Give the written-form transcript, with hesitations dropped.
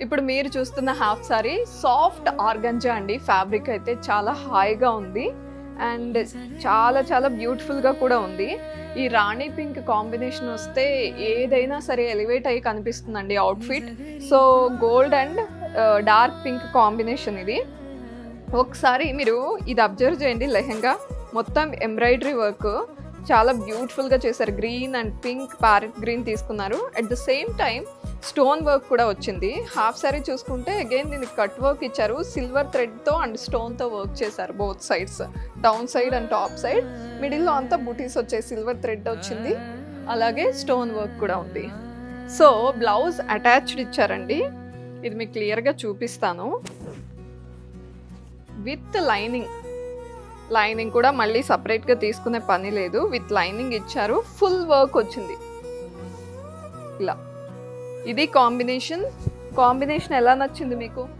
ఇప్పుడు మీరు చూస్తున్న హాఫ్ సారీ సాఫ్ట్ ఆర్గంజా అండి. ఫ్యాబ్రిక్ అయితే చాలా హాయిగా ఉంది అండ్ చాలా చాలా బ్యూటిఫుల్గా కూడా ఉంది. ఈ రాణి పింక్ కాంబినేషన్ వస్తే ఏదైనా సరే ఎలివేట్ అయ్యి కనిపిస్తుందండి outfit. So gold and dark pink combination ఇది. ఒకసారి మీరు ఇది అబ్జర్వ్ చేయండి. లెహెంగా మొత్తం ఎంబ్రాయిడరీ వర్క్ చాలా బ్యూటిఫుల్గా చేశారు. Green and pink parrot green తీసుకున్నారు. At the same time stone work కూడా వచ్చింది. హాఫ్ సారీ చూసుకుంటే అగైన్ దీనికి కట్ వర్క్ ఇచ్చారు. సిల్వర్ థ్రెడ్తో అండ్ స్టోన్తో వర్క్ చేశారు both sides, down side and top side. మిడిల్లో అంతా బుటీస్ వచ్చాయి, సిల్వర్ థ్రెడ్ వచ్చింది, అలాగే స్టోన్ వర్క్ కూడా ఉంది. సో బ్లౌజ్ అటాచ్డ్ ఇచ్చారండి. ఇది మీకు క్లియర్గా చూపిస్తాను. విత్ లైనింగ్ కూడా మళ్ళీ సపరేట్గా తీసుకునే పని లేదు. విత్ లైనింగ్ ఇచ్చారు. ఫుల్ వర్క్ వచ్చింది ఇలా. ఇది కాంబినేషన్ ఎలా నచ్చింది మీకు?